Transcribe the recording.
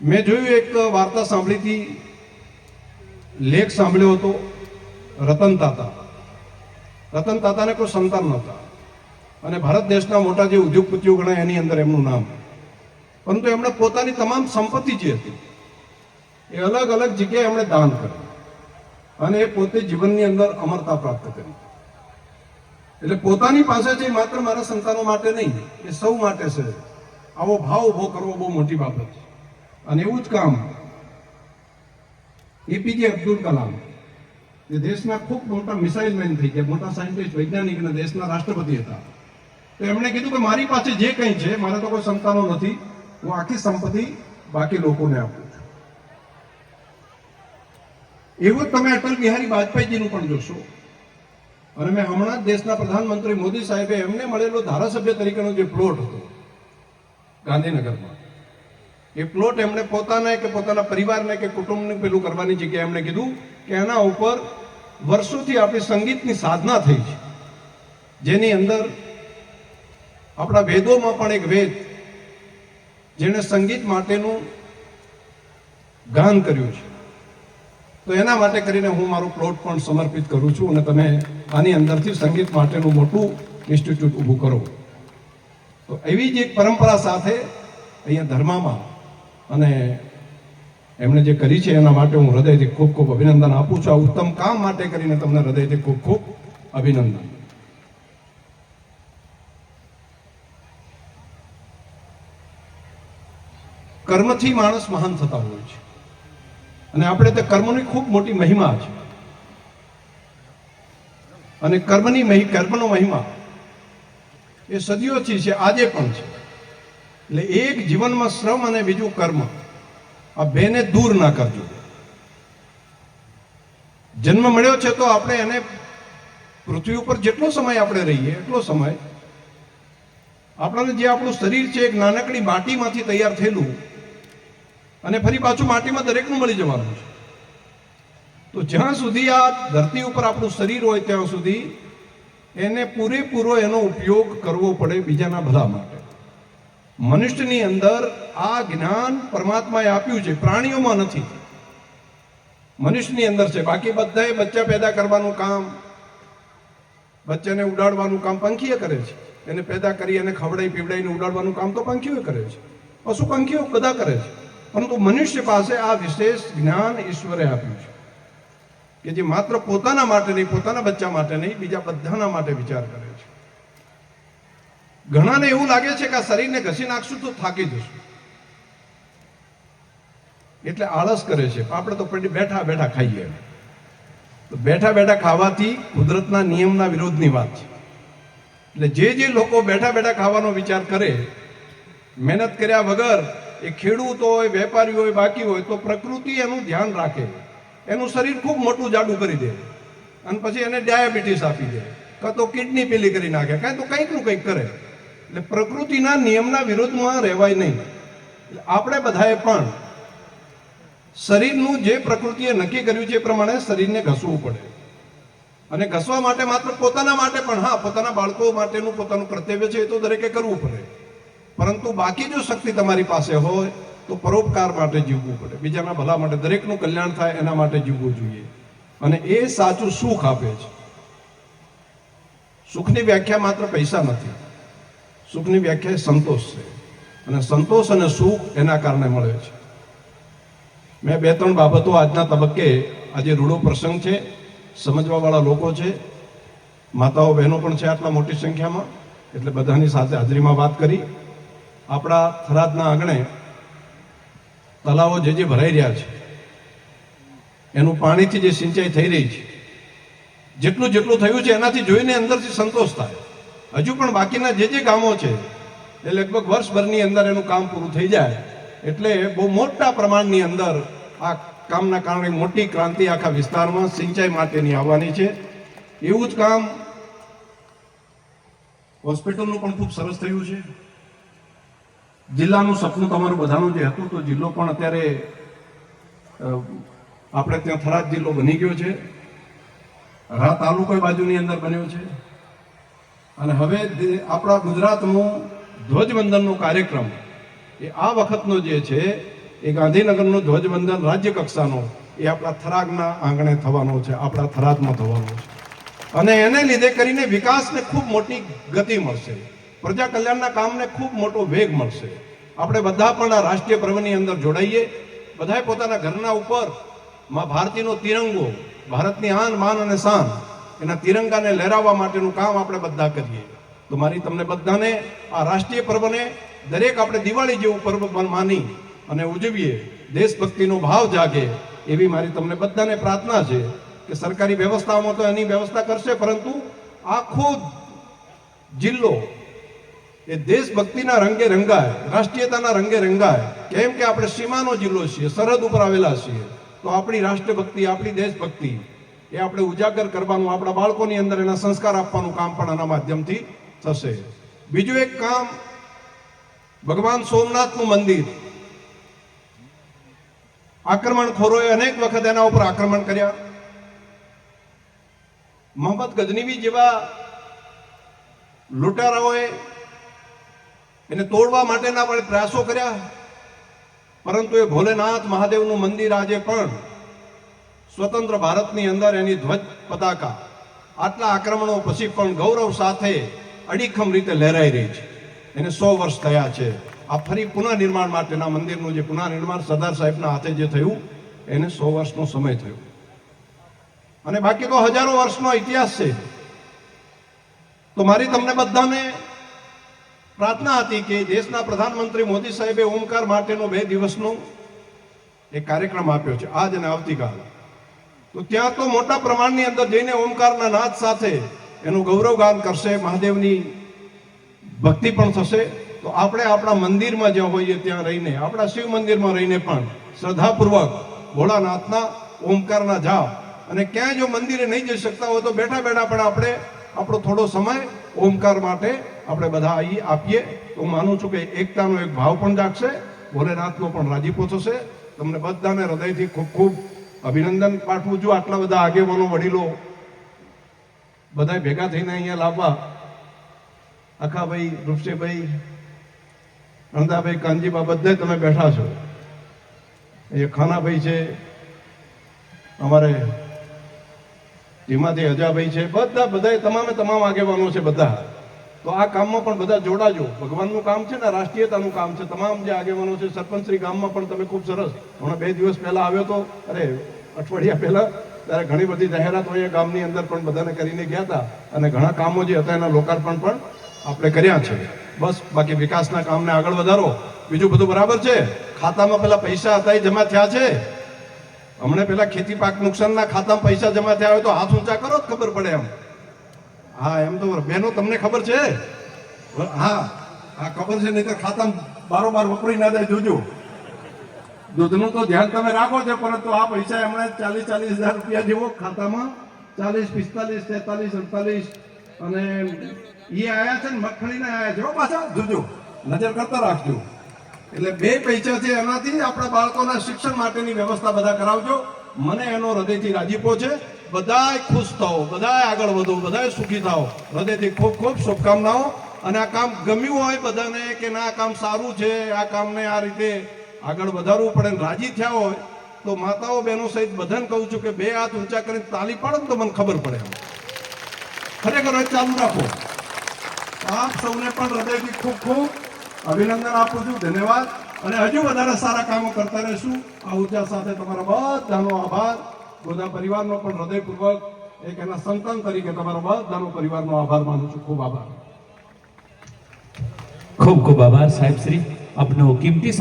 મેં જોયું એક વાર્તા સાંભળી હતી, લેખ સાંભળ્યો હતો રતન તાતા. રતન તાતાને કોઈ સંતાન નહોતા અને ભારત દેશના મોટા જે ઉદ્યોગપતિઓ ગણાય એની અંદર એમનું નામ, પરંતુ એમણે પોતાની તમામ સંપત્તિ જે હતી એ અલગ અલગ જગ્યાએ એમણે દાન કરી અને એ પોતે જીવનની અંદર અમરતા પ્રાપ્ત કરી. એટલે પોતાની પાસે છે માત્ર મારા સંતાનો માટે નહીં, એ સૌ માટે છે. આવો ભાવ ઉભો કરવો બહુ મોટી બાબત છે. અને એવું જ કામ એપીજે અબ્દુલ કલામ, જે દેશના ખૂબ મોટા મિસાઇલ મેન થઈ ગયા, મોટા સાયન્ટિસ્ટ, વૈજ્ઞાનિક અને દેશના રાષ્ટ્રપતિ હતા. તો એમણે કીધું કે મારી પાસે જે કંઈ છે, મારા તો કોઈ સંતાનો નથી, હું આખી સંપત્તિ બાકી લોકોને આપું છું. એવું જ તમે અટલ બિહારી વાજપેયીજીનું પણ જોશો. અને મેં હમણાં જ દેશના પ્રધાનમંત્રી મોદી સાહેબે એમને મળેલો ધારાસભ્ય તરીકેનો જે પ્લોટ હતો ગાંધીનગરમાં, એ પ્લોટ એમણે પોતાના કે પોતાના પરિવારને કે કુટુંબને પેલું કરવાની જગ્યાએ એમણે કીધું કે એના ઉપર વર્ષોથી આપણી સંગીતની સાધના થઈ છે, જેની અંદર આપણા વેદોમાં પણ એક વેદ જેણે સંગીત માટેનું ગાન કર્યું છે, તો એના માટે કરીને હું મારો પ્લોટ પણ સમર્પિત કરું છું અને તમે આની અંદરથી સંગીત માટેનું મોટું ઇન્સ્ટિટ્યૂટ ઊભું કરો. તો એવી જ એક પરંપરા સાથે અહીંયા ધર્મમાં અને એમણે જે કરી છે એના માટે હું હૃદયથી ખૂબ ખૂબ અભિનંદન આપું છું. આ ઉત્તમ કામ માટે કરીને તમને હૃદયથી ખૂબ ખૂબ અભિનંદન. કર્મથી માણસ મહાન થતા હોય છે અને આપણે તે કર્મની ખૂબ મોટી મહિમા છે. અને કર્મનો મહિમા એ સદીઓથી છે, આજે પણ છે. એટલે એક જીવનમાં શ્રમ અને બીજું કર્મ, આ બેને દૂર ના કરજો. જન્મ મળ્યો છે તો આપણે એને પૃથ્વી ઉપર જેટલો સમય આપણે રહીએ એટલો સમય આપણને જે આપણું શરીર છે એક નાનકડી માટીમાંથી તૈયાર થયેલું અને ફરી પાછું માટીમાં દરેકનું મળી જવાનું છે. તો જ્યાં સુધી આ ધરતી ઉપર આપણું શરીર હોય ત્યાં સુધી એને પૂરેપૂરો એનો ઉપયોગ કરવો પડે બીજાના ભલા માટે. મનુષ્યની અંદર આ જ્ઞાન પરમાત્માએ આપ્યું છે, પ્રાણીઓમાં નથી, મનુષ્યની અંદર છે. બાકી બધાએ બચ્ચા પેદા કરવાનું કામ, બચ્ચાને ઉડાડવાનું કામ પંખીએ કરે છે. એને પેદા કરી અને ખવડાવી પીવડાવીને ઉડાડવાનું કામ તો પંખીઓ કરે છે, પશુ પંખીઓ બધા કરે છે. પરંતુ મનુષ્ય પાસે આ વિશેષ જ્ઞાન ઈશ્વરે આપ્યું છે કે જે માત્ર પોતાના માટે નહીં, પોતાના બચ્ચા માટે નહીં, બીજા બધાના માટે વિચાર કરે છે. ઘણાને એવું લાગે છે કે આ શરીરને ઘસી નાખશું તો થાકી જશું, એટલે આળસ કરે છે. આપણે તો બેઠા બેઠા ખાઈએ. તો બેઠા બેઠા ખાવાથી કુદરતના નિયમના વિરોધની વાત છે. એટલે જે લોકો બેઠા બેઠા ખાવાનો વિચાર કરે, મહેનત કર્યા વગર, એ ખેડૂત હોય, વેપારી હોય, બાકી હોય, તો પ્રકૃતિ એનું ધ્યાન રાખે, એનું શરીર ખૂબ મોટું જાડું કરી દે અને પછી એને ડાયાબિટીસ આપી દે, કાં તો કિડની પેલી કરી નાખે, કાંઈ તો કંઈક નું કંઈક કરે. એટલે પ્રકૃતિના નિયમના વિરોધમાં રહેવાય નહીં. એટલે આપણે બધાએ પણ શરીરનું જે પ્રકૃતિએ નક્કી કર્યું છે એ પ્રમાણે શરીરને ઘસવું પડે. અને ઘસવા માટે માત્ર પોતાના માટે પણ, હા, પોતાના બાળકો માટેનું પોતાનું કર્તવ્ય છે એ તો દરેકે કરવું પડે, પરંતુ બાકી જો શક્તિ તમારી પાસે હોય તો પરોપકાર માટે જીવવું પડે, બીજાના ભલા માટે, દરેકનું કલ્યાણ થાય એના માટે જીવવું જોઈએ. અને એ સાચું સુખ આપે છે. સુખની વ્યાખ્યા માત્ર પૈસા નથી, સુખની વ્યાખ્યા સંતોષ છે. અને સંતોષ અને સુખ એના કારણે મળે છે. મેં 2-3 બાબતો આજના તબક્કે, આજે રૂડો પ્રસંગ છે, સમજવાવાળા લોકો છે, માતાઓ બહેનો પણ છે આટલા મોટી સંખ્યામાં, એટલે બધાની સાથે હાજરીમાં વાત કરી. આપણા થરાદના આંગણે તલાવો જે ભરાઈ રહ્યા છે એનું પાણીથી જે સિંચાઈ થઈ રહી છે, જેટલું થયું છે એનાથી જોઈને અંદરથી સંતોષ થાય. હજુ પણ બાકીના જે કામો છે એ લગભગ વર્ષભરની અંદર એનું કામ પૂરું થઈ જાય એટલે બહુ મોટા પ્રમાણની અંદર આ કામના કારણે મોટી ક્રાંતિ આખા વિસ્તારમાં સિંચાઈ માટેની આવવાની છે. એવું જ કામ હોસ્પિટલનું પણ ખૂબ સરસ થયું છે. જિલ્લાનું સપનું તમારું બધાનું જે હતું, તો જિલ્લો પણ અત્યારે આપણે ત્યાં થરાદ જિલ્લો બની ગયો છે, રા તાલુકો બાજુની અંદર બન્યો છે. અને હવે આપણા ગુજરાતનું ધ્વજવંદનનો કાર્યક્રમ એ આ વખતનો જે છે એ ગાંધીનગરનું ધ્વજવંદન રાજ્ય કક્ષાનો એ આપણા થરાદના આંગણે થવાનો છે, આપણા થરાદમાં થવાનો છે. અને એને લીધે કરીને વિકાસને ખૂબ મોટી ગતિ મળશે, પ્રજા કલ્યાણના કામને ખૂબ મોટો વેગ મળશે. આપણે બધા પણ આ રાષ્ટ્રીય પર્વની અંદર જોડાઈએ, બધાએ પોતાના ઘરના ઉપર માં ભારતીનો તિરંગો, ભારતની આન બાન અને શાન, એના તિરંગાને લહેરાવવા માટેનું કામ આપણે બધા કરીએ. તો મારી તમને બધાને આ રાષ્ટ્રીય પર્વને દરેક આપણે દિવાળી જેવું પર્વ માની અને ઉજવીએ, દેશભક્તિનો ભાવ જાગે એવી મારી તમને બધાને પ્રાર્થના છે કે સરકારી વ્યવસ્થાઓમાં તો એની વ્યવસ્થા કરશે, પરંતુ આખો જિલ્લો એ દેશભક્તિના રંગે રંગાય, રાષ્ટ્રીયતાના રંગે રંગાય. કેમ કે આપણે સીમાનો જિલ્લો છીએ, સરહદ ઉપર આવેલા છીએ, તો આપણી રાષ્ટ્રભક્તિ, આપણી દેશભક્તિ એ આપણે ઉજાગર કરવાનું, આપણા બાળકોની અંદર એના સંસ્કાર આપવાનું કામ પણ આના માધ્યમથી થશે. બીજું એક કામ, ભગવાન સોમનાથનું મંદિર, આક્રમણખોરોએ અનેક વખત એના ઉપર આક્રમણ કર્યા. મોહમ્મદ ગઝનવી જેવા લૂંટારાઓએ એને તોડવા માટેના પણ પ્રયાસો કર્યા, પરંતુ એ ભોલેનાથ મહાદેવનું મંદિર આજે પણ સ્વતંત્ર ભારતની અંદર એની ધ્વજ પતાકા આટલા આક્રમણો પછી પણ ગૌરવ સાથે અડીખમ રીતે લહેરાઈ રહી છે. એને 100 વર્ષ થયા છે. આ ફરી પુનઃનિર્માણ માટેના મંદિરનું જે પુનઃનિર્માણ સરદાર સાહેબના હાથે જે થયું એને 100 વર્ષનો સમય થયો, અને બાકી તો હજારો વર્ષનો ઇતિહાસ છે. તો મારી તમને બધાને પ્રાર્થના હતી કે દેશના પ્રધાનમંત્રી મોદી સાહેબે ઓમકાર માટેનો 2 દિવસનો એક કાર્યક્રમ આપ્યો છે, આજ અને આવતીકાલ. તો ત્યાં તો મોટા પ્રમાણની અંદર જઈને ઓમકારના નાદ સાથે એનું ગૌરવગાન કરશે, મહાદેવની ભક્તિ પણ થશે. તો આપણે આપણા મંદિરમાં જ્યાં હોઈએ ત્યાં રહીને, આપણા શિવ મંદિરમાં રહીને પણ શ્રદ્ધાપૂર્વક ભોળાનાથના ઓમકારના જાપ, અને ક્યાંય જો મંદિરે નહીં જઈ શકતા હોય તો બેઠા બેઠા પણ આપણે આપણો થોડો સમય ઓમકાર માટે આપણે બધા અહીં આપીએ. તો હું માનું છું કે એકતાનો એક ભાવ પણ જાગશે, ભોલેનાથનો પણ રાજીપો થશે. તમને બધાને હૃદયથી ખૂબ ખૂબ અભિનંદન પાઠવું છું. આટલા બધા આગેવાનો, વડીલો બધા ભેગા થઈને અહીંયા લાવવા, અખાભાઈ, રૂપસેભાઈ, નંદાભાઈ, કાનજીબા, બધા તમે બેઠા છો. એ ખાનાભાઈ છે, અમારે ધીમાથી અજાભાઈ છે, બધા તમામ આગેવાનો છે બધા. તો આ કામમાં પણ બધા જોડાજો. ભગવાનનું કામ છે ને, રાષ્ટ્રીયતાનું કામ છે. તમામ જે આગેવાનો છે, સરપંચશ્રી ગામમાં પણ તમે ખૂબ સરસ, હમણાં 2 દિવસ પહેલા આવ્યો તો, અઠવાડિયા પહેલા, ત્યારે ઘણી બધી જાહેરાતો અહીંયા ગામની અંદર પણ બધાને કરીને ગયા હતા, અને ઘણા કામો જે હતા એના લોકાર્પણ પણ આપણે કર્યા છે. બસ બાકી વિકાસના કામને આગળ વધારો. બીજું બધું બરાબર છે. ખાતામાં પેલા પૈસા હતા એ જમા થયા છે. હમણાં પેલા ખેતી પાક નુકસાનના ખાતામાં પૈસા જમા થયા હોય તો હાથ ઊંચા કરો, ખબર પડે એમ. હા, એમ તો બહેનો તમને ખબર છે? હા, ખબર છે. નહીં તો ખાતામાં બારોબાર વપરાઈ ના જાય. જોજો, દૂધનું તો ધ્યાન તમે રાખો છો, પરંતુ આ પૈસા એમણે 40,000 રૂપિયા જેવો ખાતામાં 40, 45, 43, 48 અને એ આયા છે ને, મગફળીના આયા છે પાછા. જોજો, નજર કરતા રાખજો. એટલે 2 પૈસા છે, એનાથી આપણા બાળકોના શિક્ષણ માટેની વ્યવસ્થા બધા કરાવજો. મને એનો હૃદયથી રાજીપો છે. બધાય ખુશ થાઓ, બધાય આગળ વધો, બધાય સુખી થાઓ. હૃદયથી ખૂબ ખૂબ શુભકામનાઓ. અને આ કામ ગમ્યું હોય બધાને કે ના, આ કામ સારું છે, આ કામને આ રીતે આગળ વધારવું પડે, રાજી થયા હોય તો માતાઓ, બહેનો સહિત બધાને કહું છું કે 2 હાથ ઊંચા કરીને તાલી પાડો ને તો મને ખબર પડે. ખરેખર ચાલુ રાખો. આપ સૌને પણ હૃદયથી ખૂબ ખૂબ અભિનંદન આપું છું. ધન્યવાદ. અને હજુ વધારે સારા કામો કરતા રહીશું. આ ઉર્જા સાથે તમારા બધાનો આભાર. બધા પરિવારનો પણ હૃદયપૂર્વક એક એના સંતાન તરીકે તમારા બધાનો પરિવારનો આભાર માનું છું. ખૂબ આભાર. ખૂબ ખૂબ આભાર સાહેબ શ્રી, આપનો કિંમતી